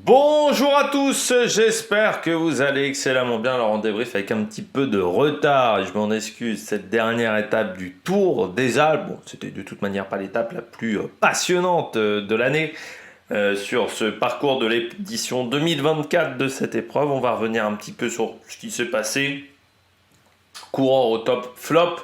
Bonjour à tous, j'espère que vous allez excellemment bien. Alors on débrief avec un petit peu de retard, et je m'en excuse, cette dernière étape du Tour des Alpes. Bon, c'était de toute manière pas l'étape la plus passionnante de l'année sur ce parcours de l'édition 2024 de cette épreuve. On va revenir un petit peu sur ce qui s'est passé, coureur au top flop.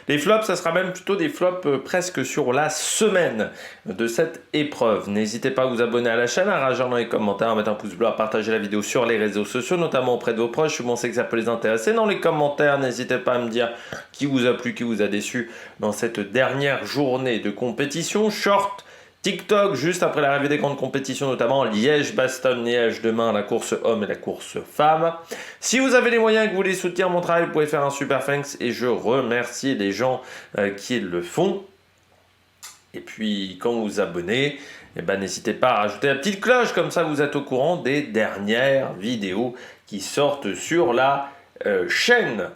Les flops, ça sera même plutôt des flops presque sur la semaine de cette épreuve. N'hésitez pas à vous abonner à la chaîne, à réagir dans les commentaires, à mettre un pouce bleu, à partager la vidéo sur les réseaux sociaux, notamment auprès de vos proches. Je pensais que ça peut les intéresser. Dans les commentaires, n'hésitez pas à me dire qui vous a plu, qui vous a déçu dans cette dernière journée de compétition. Short TikTok, juste après l'arrivée des grandes compétitions, notamment Liège-Bastogne-Liège, demain la course homme et la course femme. Si vous avez les moyens et que vous voulez soutenir mon travail, vous pouvez faire un super thanks et je remercie les gens qui le font. Et puis quand vous vous abonnez, n'hésitez pas à rajouter la petite cloche, comme ça vous êtes au courant des dernières vidéos qui sortent sur la chaîne.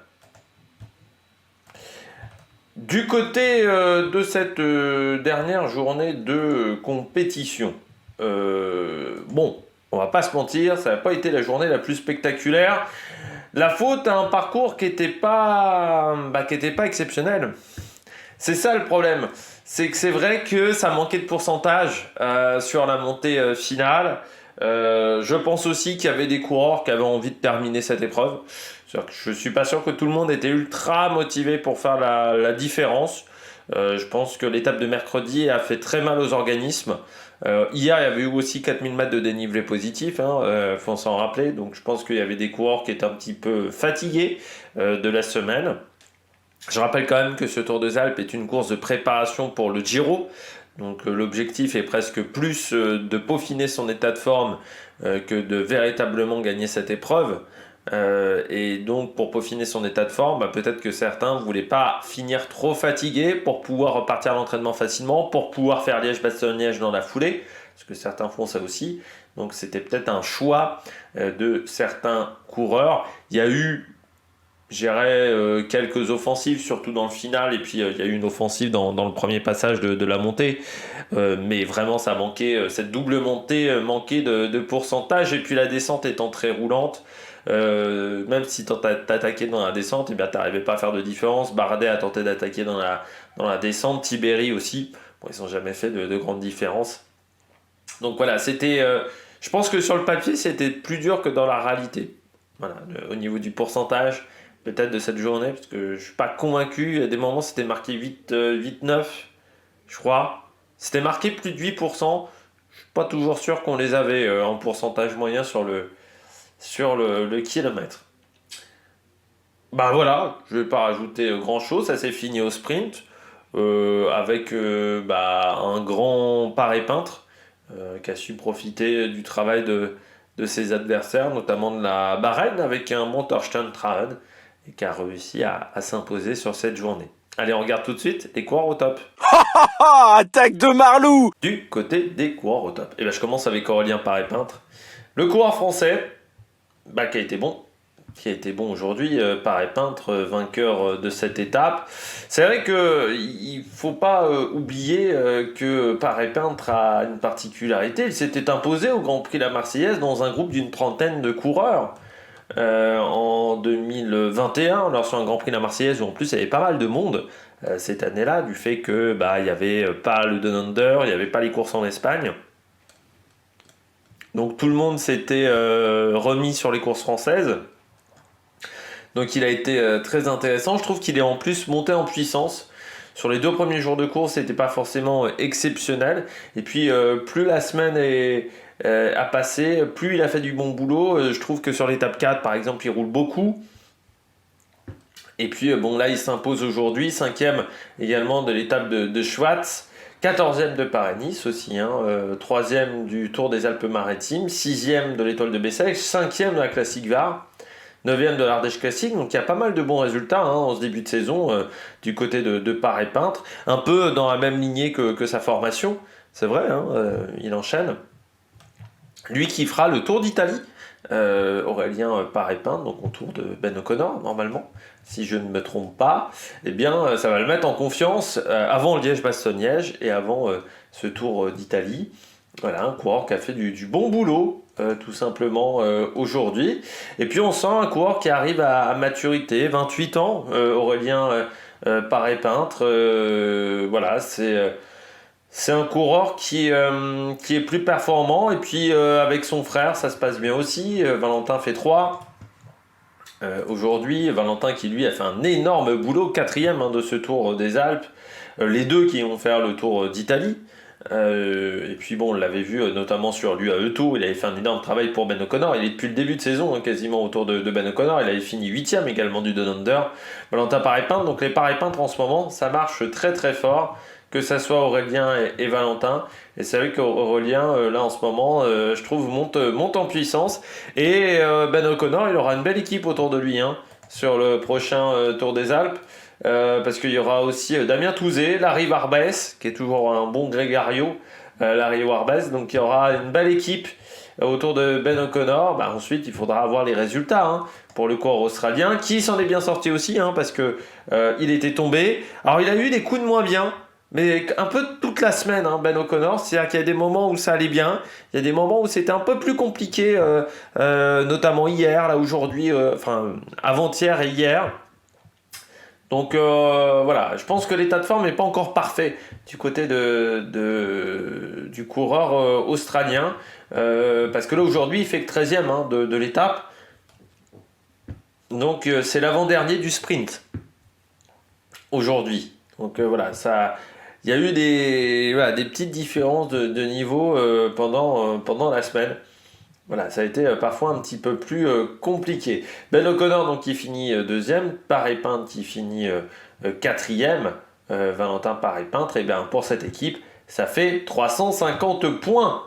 Du côté de cette dernière journée de compétition, bon, on va pas se mentir, ça n'a pas été la journée la plus spectaculaire. La faute à un parcours qui n'était pas exceptionnel. C'est ça le problème. C'est que c'est vrai que ça manquait de pourcentage sur la montée finale. Je pense aussi qu'il y avait des coureurs qui avaient envie de terminer cette épreuve. C'est-à-dire que je ne suis pas sûr que tout le monde était ultra motivé pour faire la différence. Je pense que l'étape de mercredi a fait très mal aux organismes. Hier, il y avait eu aussi 4000 mètres de dénivelé positif, faut s'en rappeler. Donc je pense qu'il y avait des coureurs qui étaient un petit peu fatigués de la semaine. Je rappelle quand même que ce Tour des Alpes est une course de préparation pour le Giro. Donc l'objectif est presque plus de peaufiner son état de forme que de véritablement gagner cette épreuve. Et donc pour peaufiner son état de forme, peut-être que certains ne voulaient pas finir trop fatigués pour pouvoir repartir à l'entraînement facilement, pour pouvoir faire Liège-Bastogne-Liège dans la foulée, parce que certains font ça aussi. Donc c'était peut-être un choix de certains coureurs. Il y a eu, je dirais, quelques offensives, surtout dans le final, et puis il y a eu une offensive dans le premier passage de la montée, mais vraiment ça manquait, cette double montée manquait de pourcentage, et puis la descente étant très roulante, même si tu t'attaquais dans la descente, tu n'arrivais pas à faire de différence. Bardet a tenté d'attaquer dans la descente, Tiberi aussi, bon, ils n'ont jamais fait de grandes différences. Donc voilà, c'était, je pense que sur le papier c'était plus dur que dans la réalité, voilà, au niveau du pourcentage peut-être de cette journée, parce que je suis pas convaincu. Il y a des moments c'était marqué 8-9, je crois. C'était marqué plus de 8%. Je suis pas toujours sûr qu'on les avait en pourcentage moyen sur le kilomètre. Bah voilà, je vais pas rajouter grand chose, ça s'est fini au sprint, avec un grand paré peintre qui a su profiter du travail de ses adversaires, notamment de la Bahreïn avec un Montorstein Trahen, et qui a réussi à s'imposer sur cette journée. Allez, on regarde tout de suite les coureurs au top. Attaque de Marlou! Du côté des coureurs au top. Et je commence avec Aurélien Paré-Peintre. Le coureur français, qui a été bon aujourd'hui, Paré-Peintre, vainqueur de cette étape. C'est vrai qu'il ne faut pas oublier que Paré-Peintre a une particularité. Il s'était imposé au Grand Prix La Marseillaise dans un groupe d'une trentaine de coureurs. En 2021, lors sur un Grand Prix La Marseillaise où en plus il y avait pas mal de monde cette année-là, du fait que il y avait pas le Down Under, il n'y avait pas les courses en Espagne. Donc tout le monde s'était remis sur les courses françaises. Donc il a été très intéressant. Je trouve qu'il est en plus monté en puissance. Sur les 2 premiers jours de course, c'était pas forcément exceptionnel. Et puis plus la semaine a passé, plus il a fait du bon boulot. Je trouve que sur l'étape 4, par exemple, il roule beaucoup. Et puis là, il s'impose aujourd'hui, 5e également de l'étape de Schwartz, 14e de Paris-Nice aussi, 3e du Tour des Alpes-Maritimes, 6e de l'Étoile de Bessèges, 5e de la Classique Var, 9e de l'Ardèche Classique. Donc il y a pas mal de bons résultats en ce début de saison du côté de Paré-Peintre, un peu dans la même lignée que sa formation, c'est vrai, il enchaîne. Lui qui fera le Tour d'Italie, Aurélien Paré-Peintre, donc au tour de Ben O'Connor normalement, si je ne me trompe pas, ça va le mettre en confiance avant Liège-Bastogne-Liège et avant ce Tour d'Italie. Voilà, un coureur qui a fait du bon boulot tout simplement aujourd'hui. Et puis on sent un coureur qui arrive à maturité, 28 ans, Aurélien Paré-Peintre. Voilà, c'est un coureur qui est plus performant. Et puis avec son frère, ça se passe bien aussi. Valentin fait 3. Aujourd'hui, Valentin qui lui a fait un énorme boulot, quatrième de ce Tour des Alpes. Les deux qui vont faire le Tour d'Italie. Et puis bon, on l'avait vu notamment sur l'UAE Tour, il avait fait un énorme travail pour Ben O'Connor. Il est depuis le début de saison quasiment autour de Ben O'Connor. Il avait fini 8ème également du Down Under. Valentin Paré-Peintre, donc les Paré-Peintres en ce moment, ça marche très très fort. Que ça soit Aurélien et Valentin. Et c'est vrai qu'Aurélien, là en ce moment, je trouve, monte en puissance. Et Ben O'Connor, il aura une belle équipe autour de lui sur le prochain Tour des Alpes. Parce qu'il y aura aussi Damien Touzé, Larry Warbès, qui est toujours un bon grégario, Larry Warbès. Donc il y aura une belle équipe autour de Ben O'Connor. Ensuite, il faudra avoir les résultats pour le coureur australien, qui s'en est bien sorti aussi, parce que il était tombé. Alors il a eu des coups de moins bien. Mais un peu toute la semaine, Ben O'Connor, c'est-à-dire qu'il y a des moments où ça allait bien, il y a des moments où c'était un peu plus compliqué, notamment hier, là aujourd'hui, avant-hier et hier. Donc voilà, je pense que l'état de forme n'est pas encore parfait du côté du coureur australien, parce que là aujourd'hui il fait que 13e de l'étape, donc c'est l'avant-dernier du sprint aujourd'hui. Donc voilà, il y a eu des petites différences de niveau pendant la semaine. Voilà, ça a été parfois un petit peu plus compliqué. Ben O'Connor donc qui finit deuxième, Paré-Peintre qui finit quatrième, Valentin Paré-Peintre. Et bien pour cette équipe, ça fait 350 points.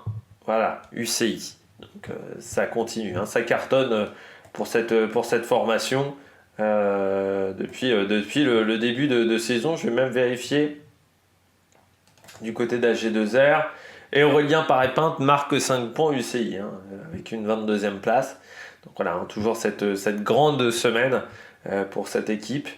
Voilà, UCI. Donc ça continue, ça cartonne pour cette formation depuis le début de saison. Je vais même vérifier du côté d'AG2R. Et Aurélien Paré-Peintre marque 5 points UCI, avec une 22e place. Donc voilà, toujours cette grande semaine pour cette équipe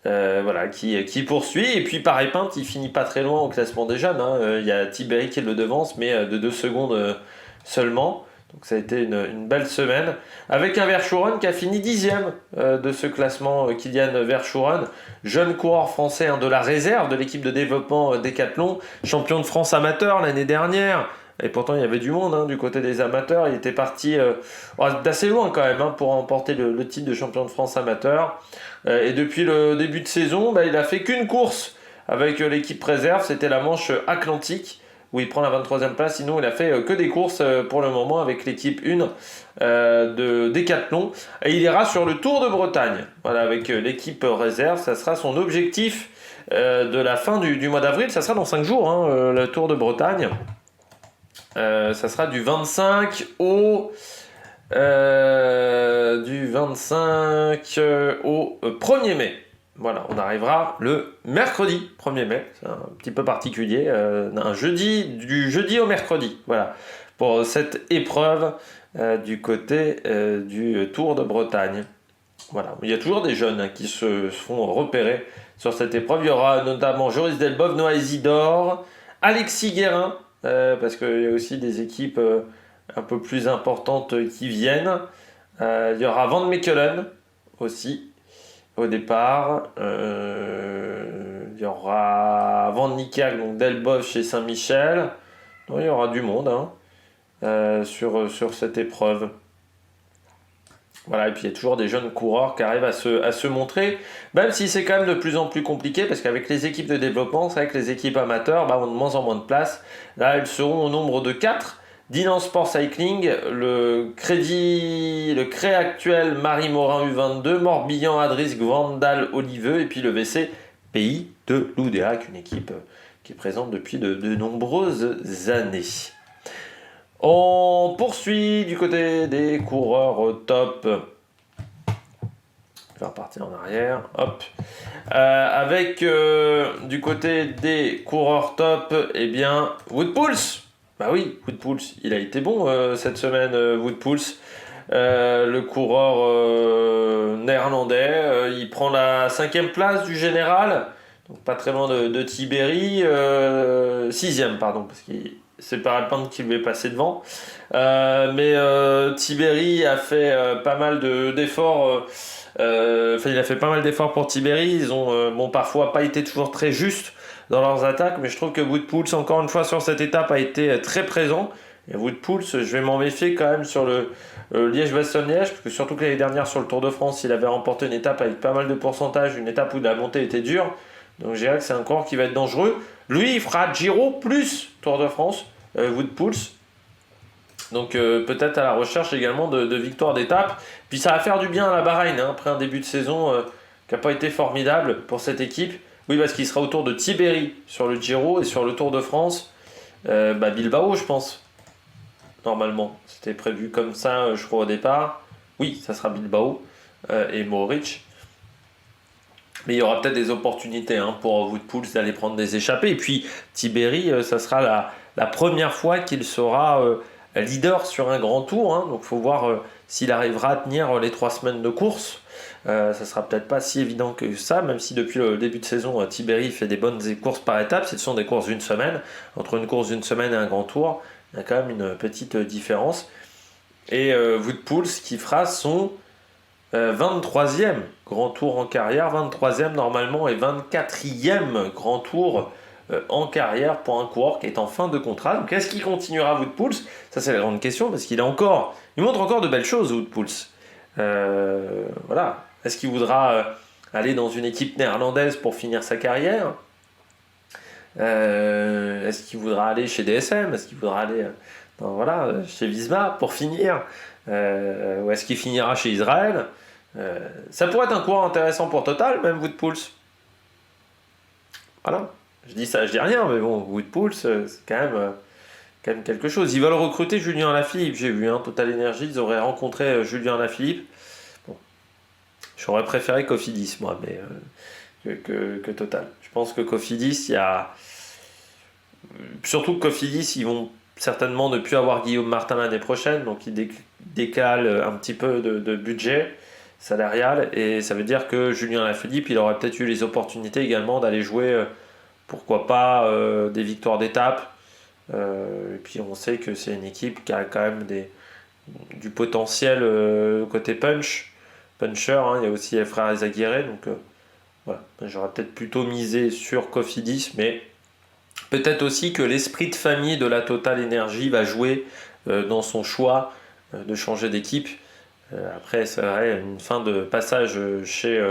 qui poursuit. Et puis Paré-Peintre, il finit pas très loin au classement des jeunes. Il y a Tiberi qui le devance, mais de 2 secondes seulement. Donc ça a été une belle semaine. Avec un Verschuren qui a fini 10e de ce classement, Kylian Verschuren, jeune coureur français de la réserve de l'équipe de développement Decathlon, champion de France amateur l'année dernière. Et pourtant il y avait du monde du côté des amateurs. Il était parti d'assez loin quand même pour remporter le titre de champion de France amateur. Et depuis le début de saison, il a fait qu'une course avec l'équipe réserve. C'était la Manche Atlantique, où il prend la 23e place. Sinon, il a fait que des courses pour le moment avec l'équipe 1 de Decathlon. Et il ira sur le Tour de Bretagne. Voilà, avec l'équipe réserve. Ça sera son objectif de la fin du mois d'avril. Ça sera dans 5 jours, le Tour de Bretagne. Ça sera du 25 au 1er mai. Voilà, on arrivera le mercredi 1er mai, c'est un petit peu particulier, du jeudi au mercredi, voilà, pour cette épreuve du côté du Tour de Bretagne. Voilà, il y a toujours des jeunes qui se font repérer sur cette épreuve. Il y aura notamment Joris Delbov, Noah Isidore, Alexis Guérin, parce qu'il y a aussi des équipes un peu plus importantes qui viennent. Il y aura Van Mechelen aussi. Au départ, il y aura Van Niekerk, donc Delbosch chez Saint-Michel. Donc, il y aura du monde sur cette épreuve. Voilà, et puis il y a toujours des jeunes coureurs qui arrivent à se montrer, même si c'est quand même de plus en plus compliqué, parce qu'avec les équipes de développement, c'est vrai que les équipes amateurs ont de moins en moins de place. Là, elles seront au nombre de 4. Dinan Sport Cycling, le Cré actuel Marie Morin U22, Morbihan Adris Gwandal Oliveux, et puis le VC Pays de Loudéac, une équipe qui est présente depuis de nombreuses années. On poursuit du côté des coureurs top. Je vais repartir en arrière. Hop. Avec du côté des coureurs top, Wout Poels. Bah oui, Wout Poels, il a été bon cette semaine, Wout Poels. Le coureur néerlandais, il prend la 5e place du général, donc pas très loin de Tiberi, 6e pardon, parce qu'il c'est pas Alpine qui lui est passé devant. Mais Tiberi a fait pas mal d'efforts. Il a fait pas mal d'efforts pour Tiberi. Ils ont parfois pas été toujours très justes dans leurs attaques, mais je trouve que Wout Poels, encore une fois sur cette étape, a été très présent. Et Wout Poels, je vais m'en méfier quand même sur le Liège-Bastogne-Liège, parce que surtout que l'année dernière sur le Tour de France, il avait remporté une étape avec pas mal de pourcentage, une étape où la montée était dure. Donc je dirais que c'est un coureur qui va être dangereux. Lui, il fera Giro plus Tour de France, Wout Poels. Donc peut-être à la recherche également de victoires d'étape. Puis ça va faire du bien à la Bahreïn, hein, après un début de saison qui n'a pas été formidable pour cette équipe. Oui, parce qu'il sera autour de Tiberi sur le Giro et sur le Tour de France. Bilbao, je pense. Normalement, c'était prévu comme ça, je crois, au départ. Oui, ça sera Bilbao et Mohoric. Mais il y aura peut-être des opportunités pour Wout Poels d'aller prendre des échappées. Et puis Tiberi, ça sera la première fois qu'il sera leader sur un grand tour. Donc il faut voir s'il arrivera à tenir les 3 semaines de course. Ça sera peut-être pas si évident que ça, même si depuis le début de saison, Tiberi fait des bonnes courses par étapes. Ce sont des courses d'une semaine. Entre une course d'une semaine et un grand tour, il y a quand même une petite différence. Et Wout Poels qui fera son 23e grand tour en carrière, 23e normalement et 24e grand tour en carrière pour un coureur qui est en fin de contrat. Donc est-ce qu'il continuera Wout Poels? Ça c'est la grande question parce qu'il montre encore de belles choses Wout Poels. Voilà. Est-ce qu'il voudra aller dans une équipe néerlandaise pour finir sa carrière? Est-ce qu'il voudra aller chez DSM? Est-ce qu'il voudra aller chez Visma pour finir? Ou est-ce qu'il finira chez Israël? Ça pourrait être un coureur intéressant pour Total, même Wout Poels. Voilà. Je dis ça, je dis rien, mais bon, Wout Poels, c'est quand même quelque chose. Ils veulent recruter Julien Alaphilippe, j'ai vu, Total Energy, ils auraient rencontré Julien Alaphilippe. Bon. J'aurais préféré Cofidis, moi, mais que Total. Je pense que Cofidis, il y a... Surtout que Cofidis, ils vont certainement ne plus avoir Guillaume Martin l'année prochaine, donc ils décalent un petit peu de budget salarial, et ça veut dire que Julien Alaphilippe, il aurait peut-être eu les opportunités également d'aller jouer, pourquoi pas, des victoires d'étape. Et puis on sait que c'est une équipe qui a quand même du potentiel côté puncher. Il y a aussi les frères Ezaguirre, donc voilà. J'aurais peut-être plutôt misé sur Cofidis, mais peut-être aussi que l'esprit de famille de la Total Energy va jouer dans son choix de changer d'équipe. Après, c'est vrai, une fin de passage chez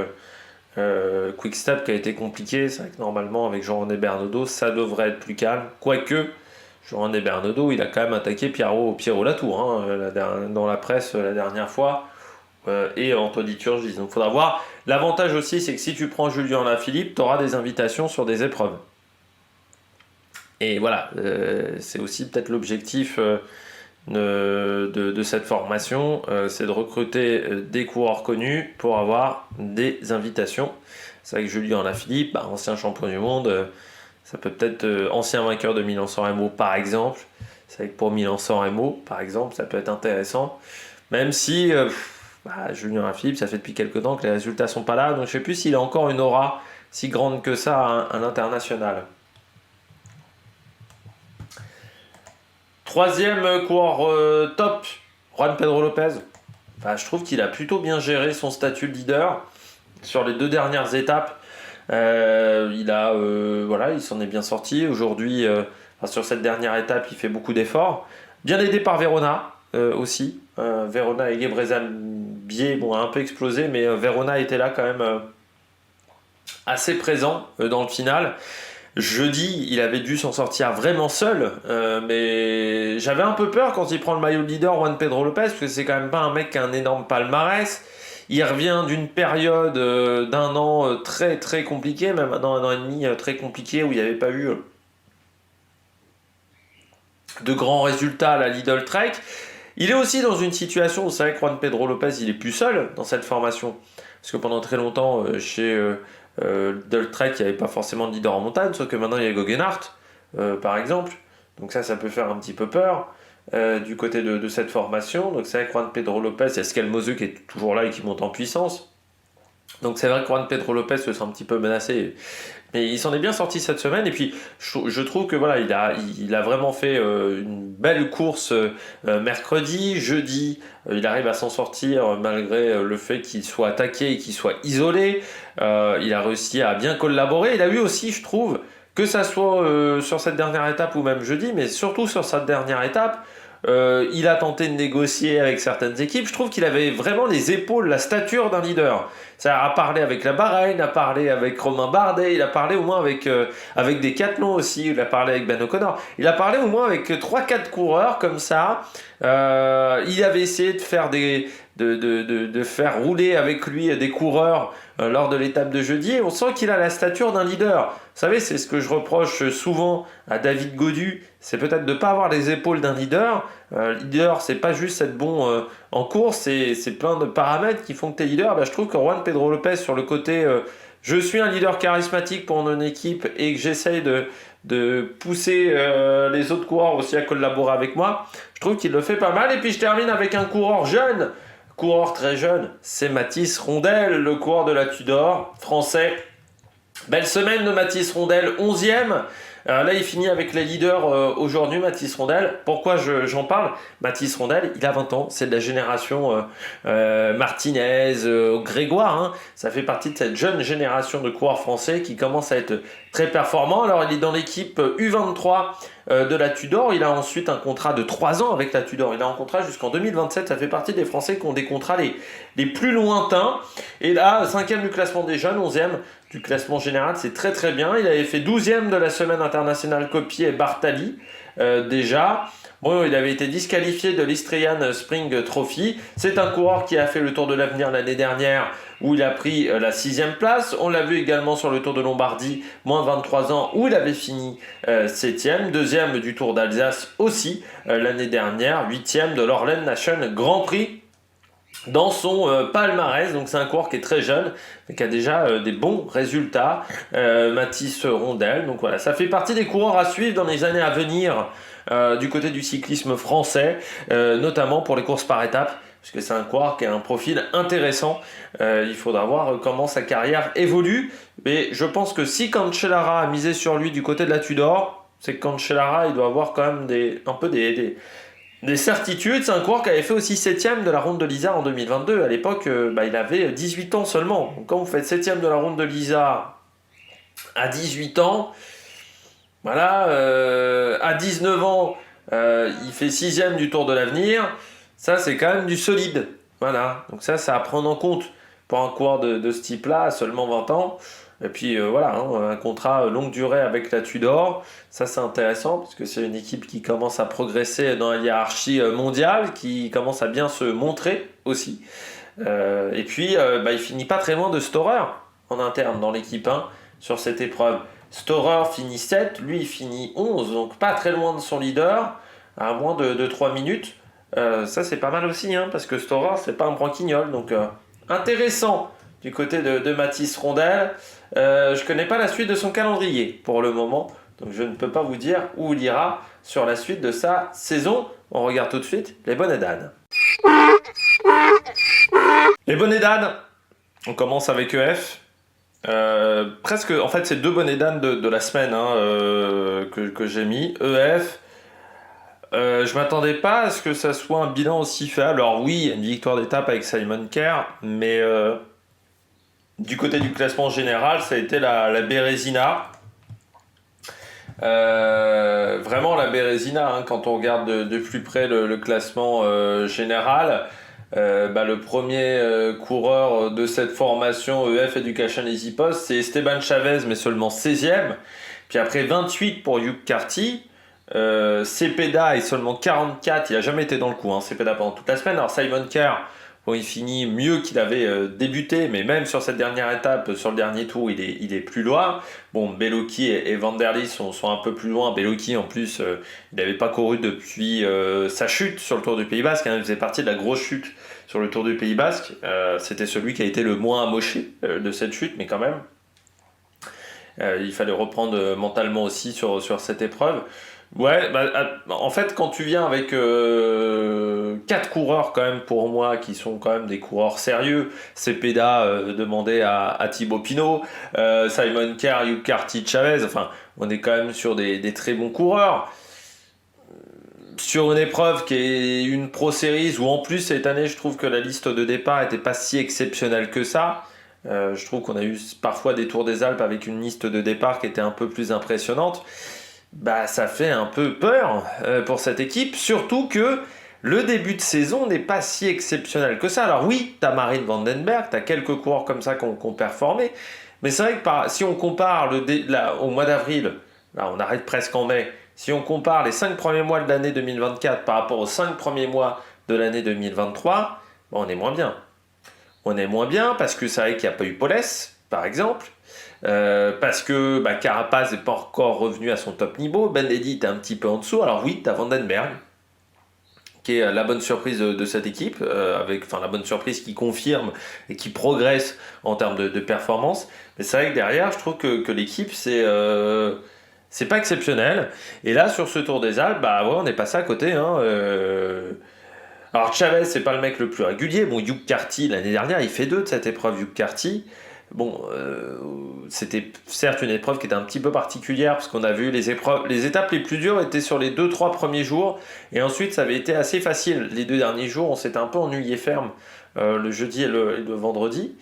Quick-Step qui a été compliquée. C'est vrai que normalement, avec Jean-René Bernaudot, ça devrait être plus calme. Quoique, Jean-René Bernaudot, il a quand même attaqué Pierrot Latour dans la presse la dernière fois. Et Anthony Turgis. Donc il faudra voir. L'avantage aussi, c'est que si tu prends Julien Alaphilippe, tu auras des invitations sur des épreuves. Et voilà, c'est aussi peut-être l'objectif de cette formation, c'est de recruter des coureurs connus pour avoir des invitations. C'est vrai que Julien Alaphilippe, ancien champion du monde, ça peut être ancien vainqueur de Milan-San Remo par exemple. C'est vrai que pour Milan-San Remo par exemple, ça peut être intéressant. Même si Julien Alaphilippe, ça fait depuis quelques temps que les résultats sont pas là, donc je sais plus s'il a encore une aura si grande que ça à l'international. Troisième coureur top, Juan Pedro Lopez. Je trouve qu'il a plutôt bien géré son statut de leader sur les 2 dernières étapes. Il s'en est bien sorti. Aujourd'hui, sur cette dernière étape, il fait beaucoup d'efforts. Bien aidé par Verona aussi. Verona et Gebrselassie a un peu explosé, mais Verona était là quand même assez présent dans le final. Jeudi, il avait dû s'en sortir vraiment seul, mais j'avais un peu peur quand il prend le maillot de leader, Juan Pedro Lopez, parce que c'est quand même pas un mec qui a un énorme palmarès. Il revient d'une période d'un an très très compliqué, même un an et demi très compliqué, où il n'y avait pas eu de grands résultats à la Lidl Trek. Il est aussi dans une situation où c'est vrai que Juan Pedro Lopez, il est plus seul dans cette formation, parce que pendant très longtemps, chez Lidl Trek, il n'y avait pas forcément de leader en montagne, sauf que maintenant il y a Goggenhardt, par exemple. Donc ça peut faire un petit peu peur du côté de cette formation. Donc c'est vrai que Juan Pedro Lopez, il y a Skelmose qui est toujours là et qui monte en puissance. Donc c'est vrai que Juan Pedro Lopez se sent un petit peu menacé, mais il s'en est bien sorti cette semaine. Et puis je trouve que voilà, il a vraiment fait une belle course mercredi, jeudi. Il arrive à s'en sortir malgré le fait qu'il soit attaqué et qu'il soit isolé. Il a réussi à bien collaborer. Il a eu aussi, je trouve, que ça soit sur cette dernière étape ou même jeudi, mais surtout sur cette dernière étape. Il a tenté de négocier avec certaines équipes. Je trouve qu'il avait vraiment les épaules, la stature d'un leader. Ça a parlé avec la Bahreïn, a parlé avec Romain Bardet, il a parlé au moins avec Decathlon aussi, il a parlé avec Ben O'Connor. Il a parlé au moins avec trois quatre coureurs comme ça. Il avait essayé de faire de faire rouler avec lui des coureurs lors de l'étape de jeudi. Et on sent qu'il a la stature d'un leader. Vous savez, c'est ce que je reproche souvent à David Gaudu, c'est peut-être de ne pas avoir les épaules d'un leader. Leader, c'est pas juste être bon en course, c'est plein de paramètres qui font que tu es leader. Bah, je trouve que Juan Pedro Lopez, sur le côté je suis un leader charismatique pour mon équipe et que j'essaye de pousser les autres coureurs aussi à collaborer avec moi, je trouve qu'il le fait pas mal. Et puis je termine avec un coureur très jeune, c'est Mathis Rondel, le coureur de la Tudor, français. Belle semaine de Mathis Rondel, 11e. Là, il finit avec les leaders aujourd'hui, Mathis Rondel. Pourquoi j'en parle? Mathis Rondel, il a 20 ans, c'est de la génération Martinez, Grégoire. Hein. Ça fait partie de cette jeune génération de coureurs français qui commence à être très performant. Alors, il est dans l'équipe U23 de la Tudor. Il a ensuite un contrat de 3 ans avec la Tudor. Il a un contrat jusqu'en 2027. Ça fait partie des Français qui ont des contrats les plus lointains. Et là, 5e du classement des jeunes, 11e du classement général, c'est très très bien. Il avait fait 12e de la semaine internationale Kopi et Bartali déjà. Bon, il avait été disqualifié de l'Istrian Spring Trophy. C'est un coureur qui a fait le Tour de l'Avenir l'année dernière où il a pris la 6e place. On l'a vu également sur le Tour de Lombardie, moins de 23 ans, où il avait fini 7e. 2e du Tour d'Alsace aussi l'année dernière. 8e de l'Orlen Nation Grand Prix dans son palmarès. Donc c'est un coureur qui est très jeune mais qui a déjà des bons résultats, Mathis Rondel. Donc voilà, ça fait partie des coureurs à suivre dans les années à venir du côté du cyclisme français, notamment pour les courses par étapes, parce que c'est un coureur qui a un profil intéressant. Il faudra voir comment sa carrière évolue, mais je pense que si Cancellara a misé sur lui du côté de la Tudor, c'est que Cancellara il doit avoir quand même un peu des certitudes. C'est un coureur qui avait fait aussi 7ème de la Ronde de l'Isère en 2022. À l'époque, il avait 18 ans seulement. Donc quand vous faites 7ème de la Ronde de l'Isère à 18 ans, voilà, à 19 ans, il fait 6ème du Tour de l'Avenir. Ça, c'est quand même du solide. Voilà, donc ça à prendre en compte pour un coureur de ce type-là, à seulement 20 ans. Et puis voilà, hein, un contrat longue durée avec la Tudor, ça c'est intéressant parce que c'est une équipe qui commence à progresser dans la hiérarchie mondiale, qui commence à bien se montrer aussi. Et puis il finit pas très loin de Storer en interne dans l'équipe 1 sur cette épreuve. Storer finit 7, lui il finit 11, donc pas très loin de son leader, à moins de 3 minutes. Ça c'est pas mal aussi, hein, parce que Storer c'est pas un branquignol, donc intéressant du côté de Mathis Rondel. Je connais pas la suite de son calendrier pour le moment, donc je ne peux pas vous dire où il ira sur la suite de sa saison. On regarde tout de suite les bonnets d'âne. Les bonnets d'âne, on commence avec EF. Presque, en fait, c'est deux bonnets d'âne de la semaine que j'ai mis. EF. Je m'attendais pas à ce que ça soit un bilan aussi faible. Alors oui, il y a une victoire d'étape avec Simon Kerr, mais du côté du classement général, ça a été la Bérésina. Vraiment la Bérésina, hein, quand on regarde de plus près le classement général, le premier coureur de cette formation EF Education Easy Post, c'est Esteban Chavez, mais seulement 16e. Puis après 28 pour Hugh Carty. Cepeda est seulement 44, il n'a jamais été dans le coup, hein, Cepeda pendant toute la semaine. Alors Simon Kerr, bon, il finit mieux qu'il avait débuté, mais même sur cette dernière étape, sur le dernier tour, il est plus loin. Bon, Bellocchi et Van der Lis sont un peu plus loin. Bellocchi, en plus, il n'avait pas couru depuis sa chute sur le Tour du Pays Basque, hein, il faisait partie de la grosse chute sur le Tour du Pays Basque. C'était celui qui a été le moins amoché de cette chute, mais quand même, il fallait reprendre mentalement aussi sur cette épreuve. Ouais, en fait, quand tu viens avec 4 coureurs, quand même, pour moi, qui sont quand même des coureurs sérieux, Cepeda demandé à Thibaut Pinot, Simon Kerr, Hugh Carty, Chavez, enfin, on est quand même sur des très bons coureurs. Sur une épreuve qui est une Pro Series, où en plus, cette année, je trouve que la liste de départ n'était pas si exceptionnelle que ça. Je trouve qu'on a eu parfois des Tours des Alpes avec une liste de départ qui était un peu plus impressionnante. Bah, ça fait un peu peur pour cette équipe, surtout que le début de saison n'est pas si exceptionnel que ça. Alors oui, t'as Marine Vandenberg, t'as quelques coureurs comme ça qui ont performé, mais c'est vrai que si on compare au mois d'avril, là on arrête presque en mai, si on compare les 5 premiers mois de l'année 2024 par rapport aux 5 premiers mois de l'année 2023, bah, on est moins bien. On est moins bien parce que c'est vrai qu'il n'y a pas eu Paulès, par exemple. Parce que Carapaz n'est pas encore revenu à son top niveau. Benedit est un petit peu en dessous. Alors oui, tu as Vandenberg, qui est la bonne surprise de cette équipe, la bonne surprise qui confirme et qui progresse en termes de performance. Mais c'est vrai que derrière, je trouve que l'équipe, c'est pas exceptionnel. Et là, sur ce Tour des Alpes, bah ouais, on est passé à côté. Alors Chavez, c'est pas le mec le plus régulier. Bon, Hugh Carty, l'année dernière, il fait 2 de cette épreuve, Hugh Carty. Bon, c'était certes une épreuve qui était un petit peu particulière parce qu'on a vu les étapes les plus dures étaient sur les 2-3 premiers jours et ensuite ça avait été assez facile. Les 2 derniers jours, on s'était un peu ennuyé ferme le jeudi et le vendredi.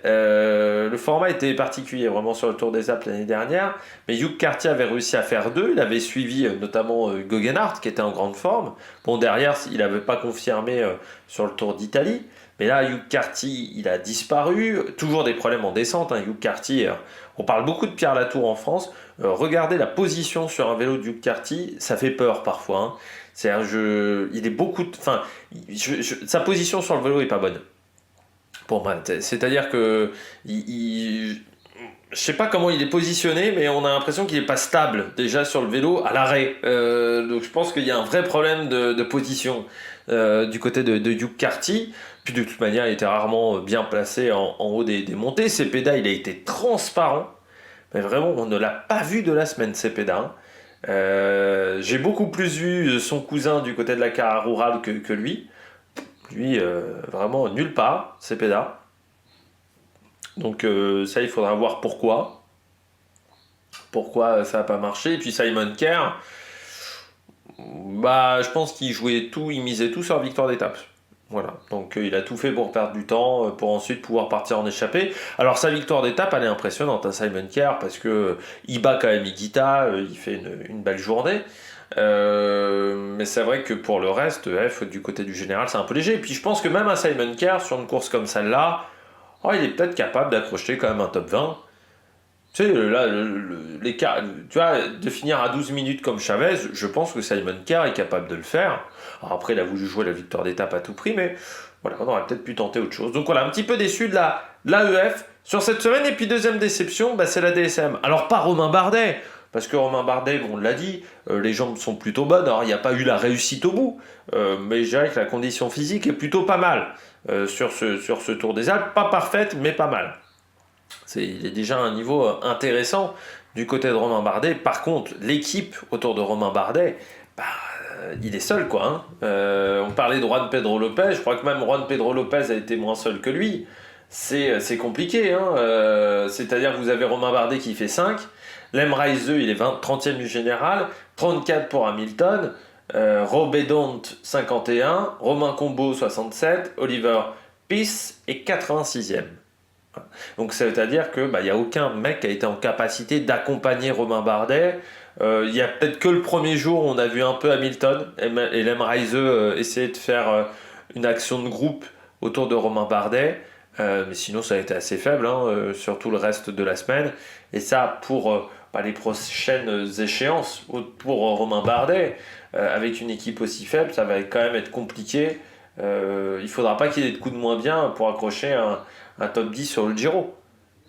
Le format était particulier vraiment sur le Tour des Alpes l'année dernière, mais Hugh Carty avait réussi à faire 2. Il avait suivi notamment Guggenhardt qui était en grande forme. Bon, derrière, il n'avait pas confirmé sur le Tour d'Italie. Mais là, Hugh Carty, il a disparu. Toujours des problèmes en descente. Hugh Carty, on parle beaucoup de Pierre Latour en France. Regardez la position sur un vélo de Hugh Carty, ça fait peur parfois. C'est un jeu. Il est beaucoup. Sa position sur le vélo est pas bonne. Pour moi, c'est-à-dire que je sais pas comment il est positionné, mais on a l'impression qu'il n'est pas stable déjà sur le vélo à l'arrêt. Donc je pense qu'il y a un vrai problème de position du côté de Hugh Carty. Puis de toute manière, il était rarement bien placé en haut des montées. Cepeda, il a été transparent. Mais vraiment, on ne l'a pas vu de la semaine, Cepeda. J'ai beaucoup plus vu son cousin du côté de la Cara Rurale que lui. Lui, vraiment nulle part, Cepeda. Donc ça, il faudra voir pourquoi. Pourquoi ça n'a pas marché. Et puis Simon Kerr, je pense qu'il jouait tout, il misait tout sur la victoire d'étape. Voilà, donc il a tout fait pour perdre du temps, pour ensuite pouvoir partir en échappée. Alors sa victoire d'étape, elle est impressionnante à Simon Kerr, parce que il bat quand même Higuita, il fait une belle journée. Mais c'est vrai que pour le reste, du côté du général, c'est un peu léger. Et puis je pense que même un Simon Kerr, sur une course comme celle-là, il est peut-être capable d'accrocher quand même un top 20. Tu sais, là, tu vois, de finir à 12 minutes comme Chavez, je pense que Simon Kerr est capable de le faire. Alors après, il a voulu jouer la victoire d'étape à tout prix, mais voilà, on aurait peut-être pu tenter autre chose. Donc voilà, un petit peu déçu de l'AEF sur cette semaine. Et puis deuxième déception, c'est la DSM. Alors pas Romain Bardet, parce que Romain Bardet, on l'a dit, les jambes sont plutôt bonnes. Alors il n'y a pas eu la réussite au bout, mais je dirais que la condition physique est plutôt pas mal sur ce Tour des Alpes. Pas parfaite, mais pas mal. Il est déjà à un niveau intéressant du côté de Romain Bardet. Par contre, l'équipe autour de Romain Bardet, il est seul, quoi. On parlait de Juan Pedro Lopez, je crois que même Juan Pedro Lopez a été moins seul que lui. C'est compliqué, c'est-à-dire que vous avez Romain Bardet qui fait 5, Lem Reise, il est 30e du général, 34 pour Hamilton, Robé Dont 51, Romain Combo 67, Oliver Piss est 86e. Donc c'est-à-dire que il n'y a aucun mec qui a été en capacité d'accompagner Romain Bardet. Il y a peut-être que le premier jour où on a vu un peu Hamilton et Lem Reise essayer de faire une action de groupe autour de Romain Bardet. Mais sinon ça a été assez faible sur tout le reste de la semaine. Et ça pour les prochaines échéances pour Romain Bardet, avec une équipe aussi faible, ça va quand même être compliqué. Il ne faudra pas qu'il y ait de coups de moins bien pour accrocher un top 10 sur le Giro.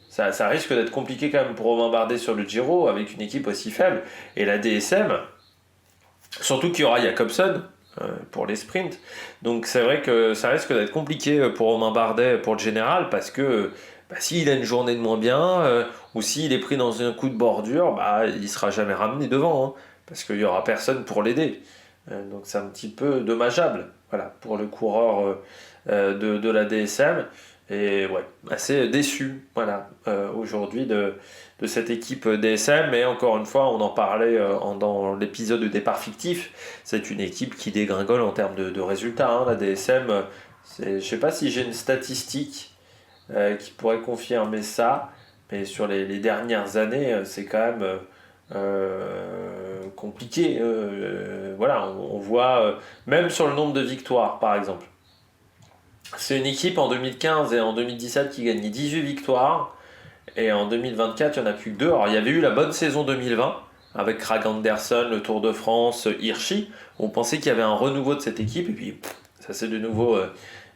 Ça risque d'être compliqué quand même pour Romain Bardet sur le Giro avec une équipe aussi faible. Et la DSM, surtout qu'il y aura Jacobsen pour les sprints. Donc c'est vrai que ça risque d'être compliqué pour Romain Bardet pour le général parce que s'il a une journée de moins bien ou s'il est pris dans un coup de bordure, il ne sera jamais ramené devant. parce qu'il n'y aura personne pour l'aider. Donc c'est un petit peu dommageable, voilà, pour le coureur de la DSM. Et ouais, assez déçu, voilà, aujourd'hui de cette équipe DSM. Mais encore une fois, on en parlait dans l'épisode de départ fictif. C'est une équipe qui dégringole en termes de résultats, hein. La DSM, je ne sais pas si j'ai une statistique qui pourrait confirmer ça, mais sur les dernières années, c'est quand même compliqué. Voilà, on voit, même sur le nombre de victoires, par exemple. C'est une équipe en 2015 et en 2017 qui gagnait 18 victoires. Et en 2024, il n'y en a plus que 2. Alors, il y avait eu la bonne saison 2020 avec Krag Andersen, le Tour de France, Hirschi. On pensait qu'il y avait un renouveau de cette équipe. Et puis, ça s'est de nouveau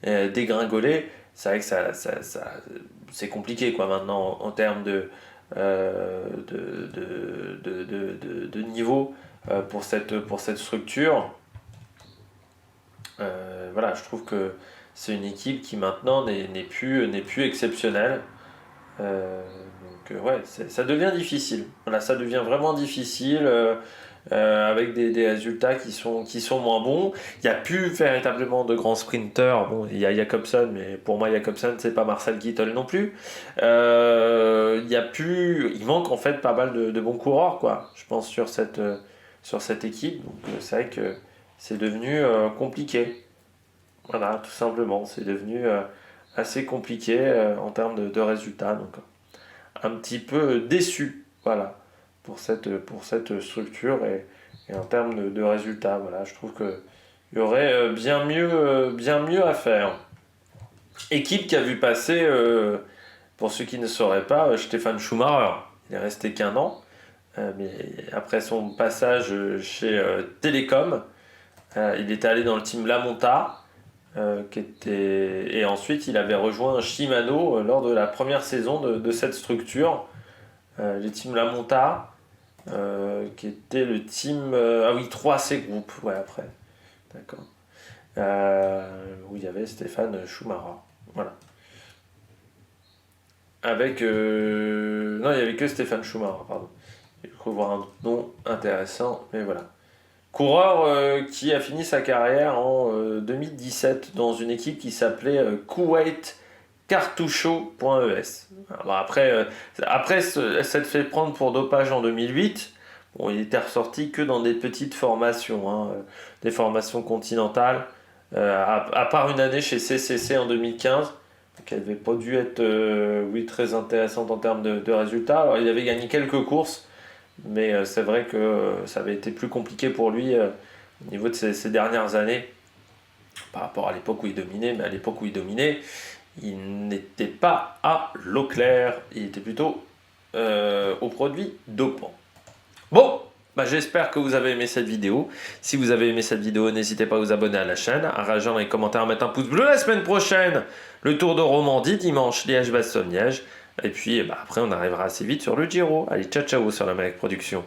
dégringolé. C'est vrai que c'est compliqué quoi, maintenant en termes de niveau pour cette structure. Voilà, je trouve que c'est une équipe qui maintenant n'est plus exceptionnelle. Donc ouais, ça devient difficile. Voilà, ça devient vraiment difficile avec des résultats qui sont moins bons. Il n'y a plus véritablement de grands sprinteurs. Bon, il y a Jacobsen, mais pour moi Jacobsen c'est pas Marcel Kittel non plus. Il manque en fait pas mal de bons coureurs quoi. Je pense sur cette équipe. Donc c'est vrai que c'est devenu compliqué. Voilà, tout simplement, c'est devenu assez compliqué en termes de résultats. Donc, un petit peu déçu, voilà, pour cette structure et en termes de résultats. Voilà, je trouve qu'il y aurait bien mieux à faire. Équipe qui a vu passer, pour ceux qui ne sauraient pas, Stefan Schumacher. Il est resté qu'1 an, mais après son passage chez Telecom, il était allé dans le team Lamonta. Et ensuite il avait rejoint Shimano lors de la première saison de cette structure, les teams Lamonta, qui était le team 3C Group, ouais, après, d'accord, où il y avait Stefan Schumacher, voilà, avec non, il n'y avait que Stefan Schumacher, pardon, je crois voir un nom intéressant, mais voilà. Coureur qui a fini sa carrière en 2017 dans une équipe qui s'appelait Kuwait Cartucho.es. Bon, après, s'être fait prendre pour dopage en 2008. Bon, il était ressorti que dans des petites formations, hein, des formations continentales, à part une année chez CCC en 2015, qui n'avait pas dû être très intéressante en termes de résultats. Alors, il avait gagné quelques courses, mais c'est vrai que ça avait été plus compliqué pour lui au niveau de ces dernières années par rapport à l'époque où il dominait. Mais à l'époque où il dominait, il n'était pas à l'eau claire, il était plutôt aux produits dopants. Bon, j'espère que vous avez aimé cette vidéo. Si vous avez aimé cette vidéo, n'hésitez pas à vous abonner à la chaîne, à réagir dans les commentaires, à mettre un pouce bleu. La semaine prochaine, le Tour de Romandie, dimanche, Liège-Bastogne-Liège. Et puis après, on arrivera assez vite sur le Giro. Allez, ciao ciao sur la Malek Production.